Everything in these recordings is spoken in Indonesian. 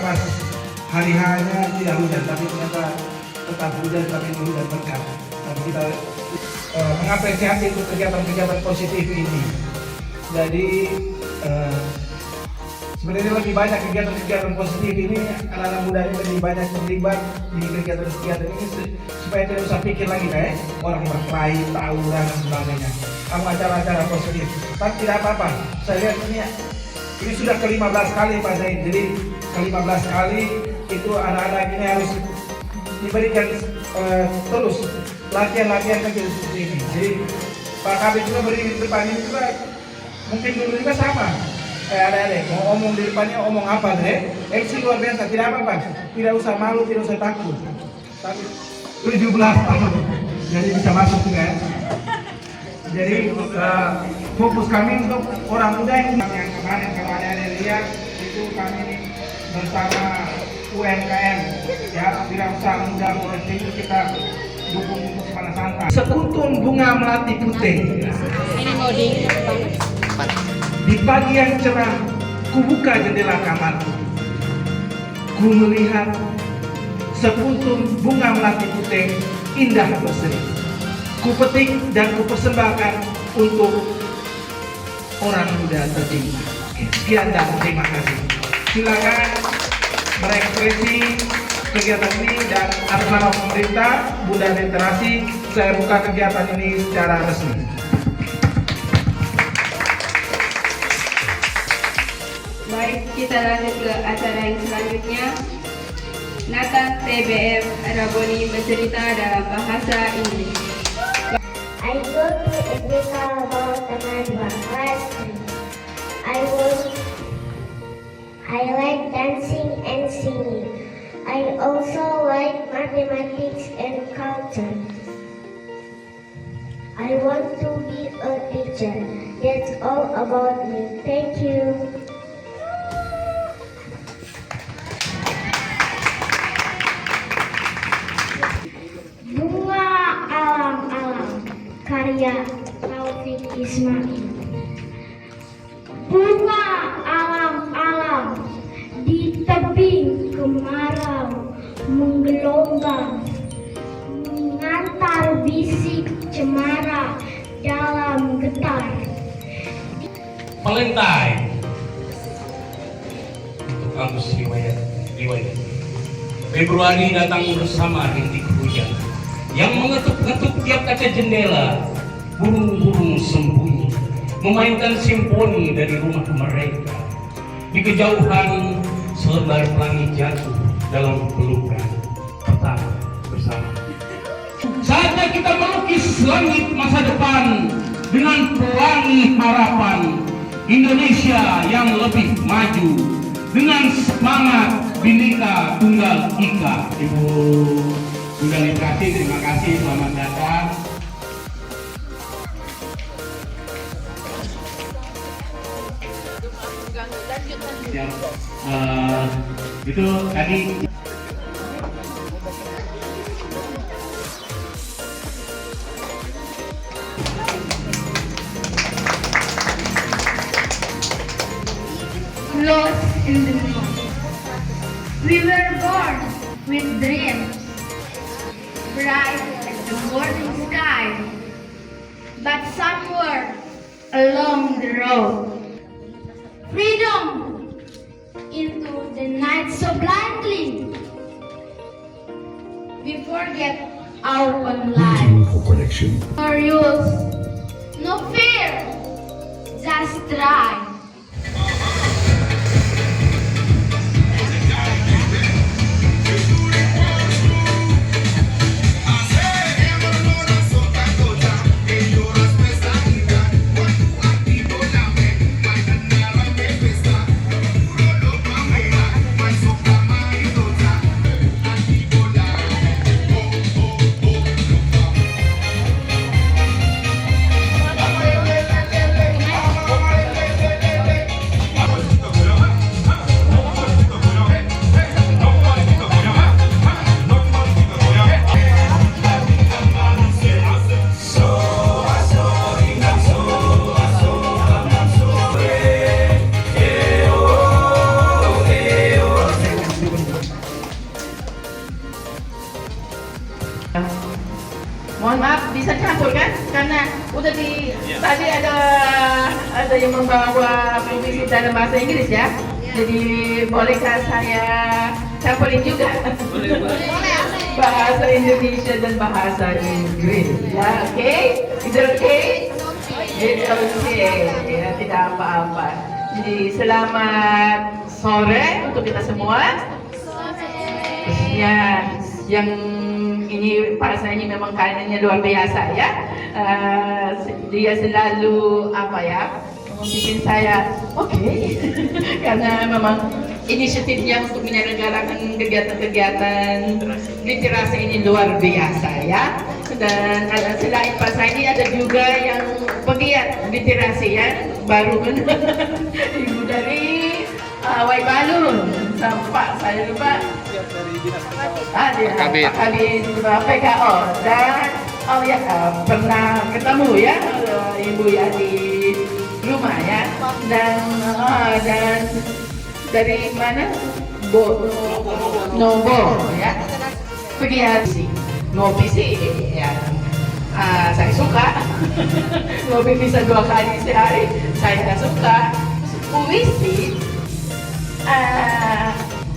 pas hari hanya tidak hujan, tapi ternyata tetap hujan tapi hujan berkah. Dan kita mengapresiasi untuk kegiatan-kegiatan positif ini. Jadi sebenarnya lebih banyak kegiatan-kegiatan positif ini, anak-anak muda ini lebih banyak terlibat di kegiatan-kegiatan ini supaya tidak usah pikir lagi kayak orang berkelahi, tawuran dan sebagainya. Kamu acara-acara positif, tapi tidak apa-apa. Saya lihat ini sudah ke-15 kali Pak Zain. Jadi ke-15 kali itu anak-anak ini harus diberikan terus latihan-latihan kecil seperti ini. Jadi Pak Kabit juga berdiri di depan ini juga mungkin dulu juga sama. Adik-adik mau omong di depannya omong apa deh? MC luar biasa, tidak apa-apa. Tidak usah malu, tidak usah takut. Tapi 17 tahun, jadi bisa masuk juga ya. Jadi fokus kami untuk orang muda yang kemarin kalau adik-adik lihat itu kami bersama UMKM ya, Wirausaha Muda Polres Timur, kita dukung untuk Mana Santa. Sekuntum bunga melati putih. Ini mau di Di pagi yang cerah, ku buka jendela kamarku. Ku melihat sepuntung bunga melati putih indah berseri. Ku petik dan ku persembahkan untuk orang muda tercinta. Sekian dan terima kasih. Silakan berekspresi kegiatan ini, dan atas nama pemerintah Bunda Literasi saya buka kegiatan ini secara resmi. Baik, kita lanjut ke acara yang selanjutnya. Nathan TBM Raboni bercerita dalam bahasa Inggris. I go to Africa about another lesson. I like dancing and singing. I also like mathematics and culture. I want to be a teacher. That's all about me. Thank you. Bunga alam-alam, karya Taufik Ismail. Bunga alam-alam di tebing kemarau menggelombang, mengantar bisik cemara dalam getar. Valentine untuk kampus riwayat. Februari datang bersama rintik hujan yang mengetuk-ngetuk tiap kaca jendela. Burung-burung sembunyi memainkan simfoni dari rumah mereka. Di kejauhan selebar pelangi jatuh dalam pelukan pertama bersama. Saatnya kita melukis langit masa depan dengan pelangi harapan Indonesia yang lebih maju dengan semangat Bhinneka Tunggal Ika. Ibu Bunda Literasi, terima kasih, selamat datang. Ya, itu tadi Lost in the moon. We were born with dreams, bright as the morning sky. But somewhere along the road, freedom into the night so blindly. We forget our own lives. No rules, no fear, just try. tadi ada yang membawa puisi dalam bahasa Inggris ya. Jadi bolehkah saya campurin juga? Boleh. Bahasa Indonesia dan bahasa Inggris. Ya, oke? Is it okay? It's okay. Ya, tidak apa-apa. Jadi selamat sore untuk kita semua. Ya, yang ini Pak saya ini memang kainannya luar biasa ya. Dia selalu bikin saya oke. Karena memang inisiatifnya untuk menyelenggarakan kegiatan-kegiatan literasi ini luar biasa ya. Dan selain Pak saya ini ada juga yang pegiat literasi ya, baru kan ibu dari Waibalun sampai saya lupa Pak Kabin PKO dan pernah ketemu ya ibu ya di rumah ya dan dari mana Nobo ya pegiat ngopi sih ya saya suka ngopi bisa 2 kali sehari saya suka puisi.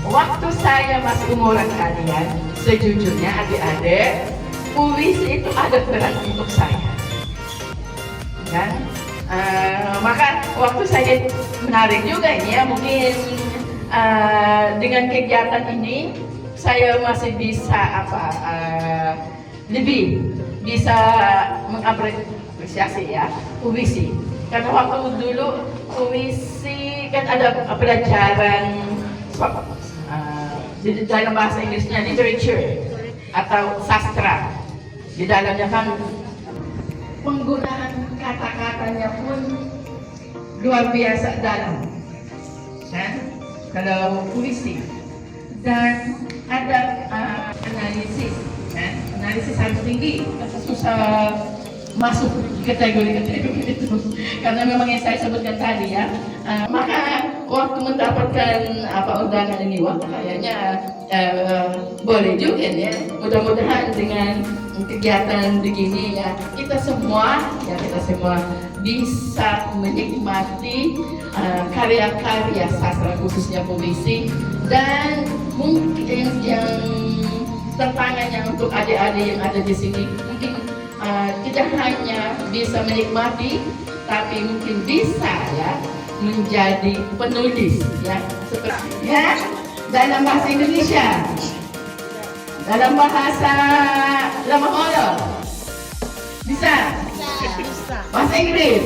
Waktu saya masih umuran kalian, sejujurnya adik-adik, puisi itu ada berat untuk saya. Dan maka waktu saya menarik juga ini ya, mungkin dengan kegiatan ini saya masih bisa lebih bisa mengapresiasi ya puisi. Karena waktu dulu puisi kan ada pelajaran di dalam bahasa Inggrisnya literature atau sastra. Di dalamnya kan penggunaan kata-katanya pun luar biasa dalam. Kan? Kalau puisi dan ada analisis, kan? Analisis harus tinggi, susah masuk kategori itu karena memang yang saya sebutkan tadi ya. Maka waktu mendapatkan undangan ini kayaknya boleh juga ya. Mudah-mudahan dengan kegiatan begini ya kita semua bisa menikmati karya-karya sastra khususnya puisi dan mungkin yang tantangannya untuk adik-adik yang ada di sini mungkin tidak hanya bisa menikmati, tapi mungkin bisa ya menjadi penulis ya, seperti ya dalam bahasa Indonesia, dalam bahasa Lamaholo, bisa, bahasa Inggris,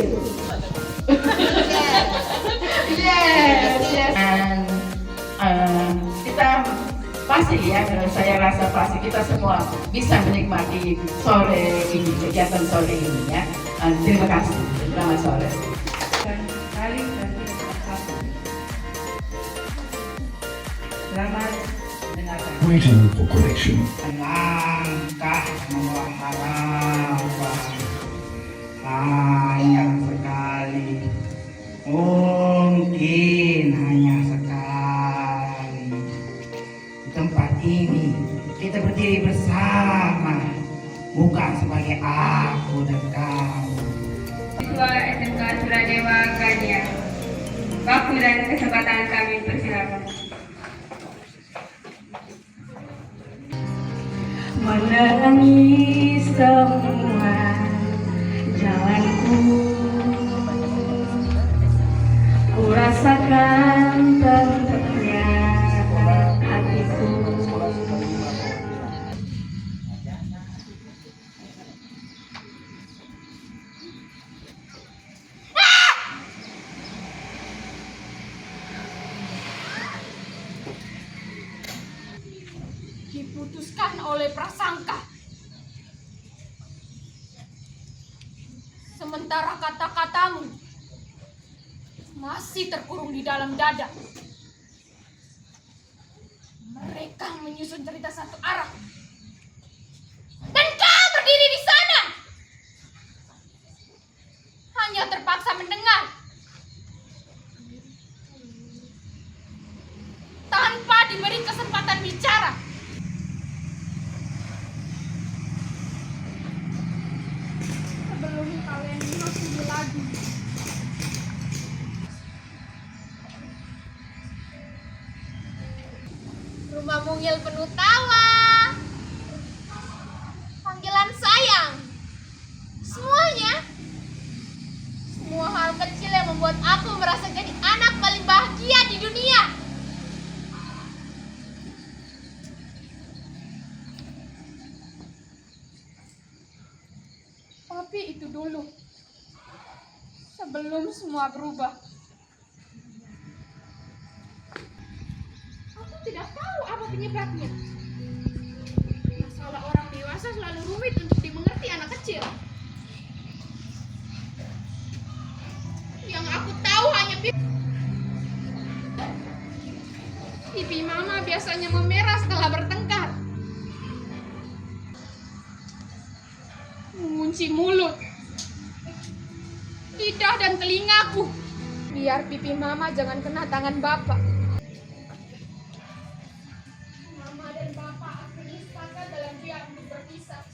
yes. Dan kita pasti ya, saya rasa pasti kita semua bisa menikmati sore ini, kegiatan sore ini ya. Terima kasih, selamat sore. Selamat mendengarkan. Waiting for connection. Langkah membawa harapan hanya sekali, mungkin hanya sekali. Di tempat ini kita berdiri bersama, bukan sebagai aku dan kamu. Ketua SMK Suradewa Gadia. Waktu dan kesempatan kami persilakan. Menangis semua jalanku, ku rasakan tentunya hatiku. Diputuskan oleh prasangka, sementara kata-katamu masih terkurung di dalam dada. Mereka menyusun cerita satu arah, dan kau berdiri di sana hanya terpaksa mendengar tanpa diberi kesempatan bicara. Sebelum kalian Rumah mungil penuh tawa. Panggilan sayang. Semuanya. Semua hal kecil yang membuat aku merasa jadi anak paling bahagia di dunia. Tapi itu dulu. Sebelum semua berubah. Aku tidak tahu apa penyebabnya. Masalah orang dewasa selalu rumit untuk dimengerti anak kecil. Yang aku tahu hanya pipi mama biasanya memerah setelah bertengkar. Mengunci mulut, lidah dan telingaku, biar pipi mama jangan kena tangan bapak. Mama dan bapak akhirnya sepakat dalam pihak untuk berpisah.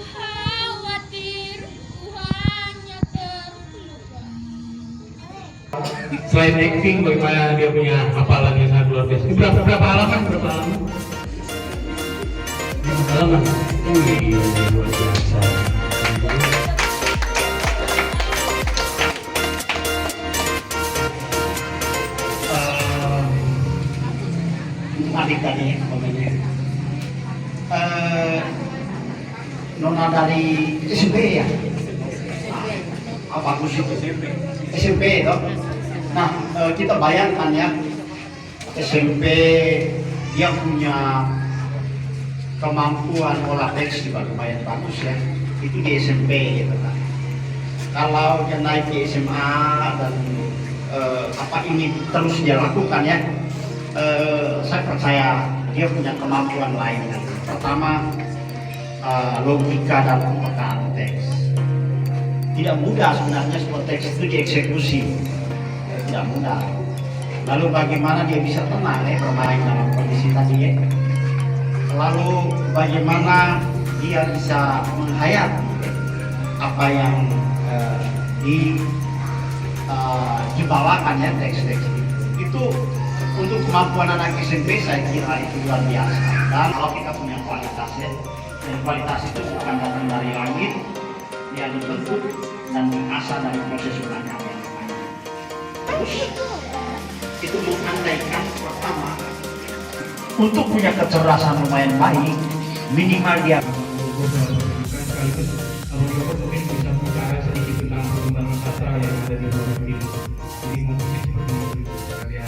Khawatir, ku hanya terluka. Selain acting, bagaimana dia punya hafalan yang sangat luar biasa. Ini berapa halaman? Berapa halaman? 5 halaman. Wih, luar biasa. Adik tadi komennya. Nona dari SMP ya? Apa bagus itu? SMP toh? Nah, kita bayangkan ya, SMP dia punya kemampuan olah teks juga lumayan bagus ya. Itu di SMP gitu kan. Kalau dia naik di SMA dan apa ini terus dia lakukan ya, saya percaya dia punya kemampuan lain. Pertama, logika dan pemetaan teks. Tidak mudah sebenarnya sebuah teks itu dieksekusi. Tidak mudah. Lalu bagaimana dia bisa tenang bermain dalam kondisi tadi ya. Lalu bagaimana dia bisa menghayati apa yang dibawakan ya teks-teks itu. Untuk kemampuan anak SMP saya kira itu luar biasa. Dan kalau kita punya kualitas ya, dan kualitas itu bukan datang dari langit, dia dibentuk dan diasah dari proses ulangan yang lain. Terus itu mengandaikan pertama untuk punya kecerdasan lumayan baik, minimal dia sekaligus Abang Joko mungkin bisa bicara sedikit tentang perkembangan sastra yang ada di luar negeri. Jadi mungkin seperti karya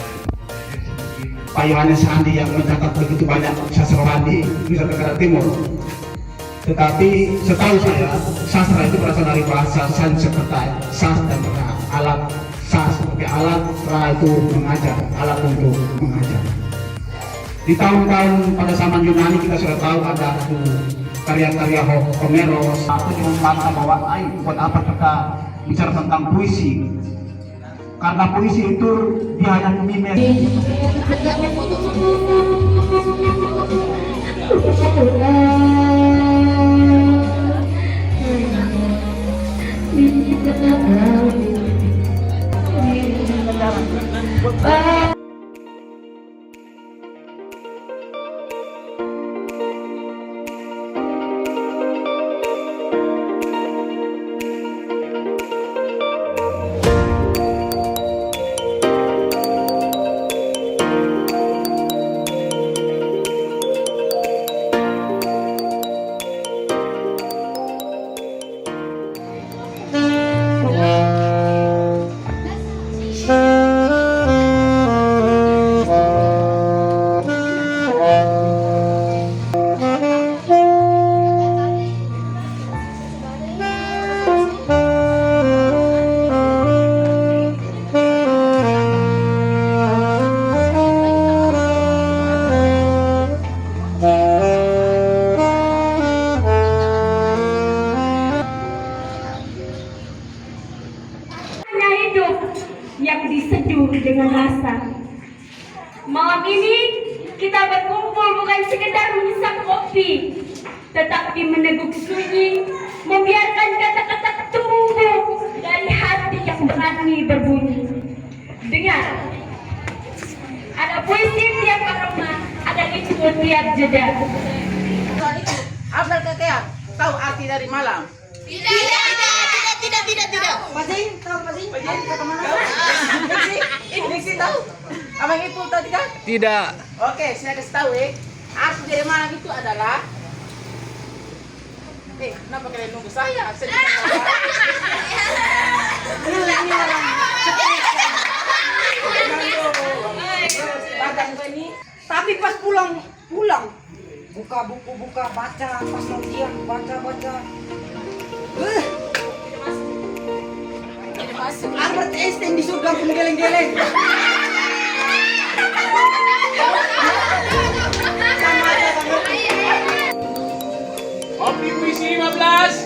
Pak Yohanes Sandi yang mencatat begitu banyak sastrawan di Nusa Tenggara Timur. Tetapi setahu saya, sastra itu berasal dari bahasa Sanskerta, sas dan ra. Alat sas sebagai alat, ra itu mengajar, alat untuk mengajar. Di tahun-tahun pada zaman Yunani kita sudah tahu ada karya-karya Homeros. Aku cuma bangga bahwa buat apa kita bicara tentang puisi? Karena puisi itu dia hanya memimes. Yang diseduh dengan rasa. Malam ini kita berkumpul bukan sekedar menghisap kopi, tetapi meneguk sunyi, membiarkan kata-kata tumbuh dari hati yang berani berbunyi. Dengar, ada puisi tiap aroma, ada ritme tiap jeda. Soal itu, Abdul Ketea tahu arti dari malam? Pasing, tahu pasing? Pasing, kata mana? Diksi tahu? Abang Ipul tahu tidak? Tidak. Oke, saya kasih tahu arti dari malam itu adalah kenapa kalian nunggu saya? Saya Tapi pas pulang buka buku, baca, pas mau siang baca. Albert Einstein di surga pun geleng-geleng. Kopi puisi 15.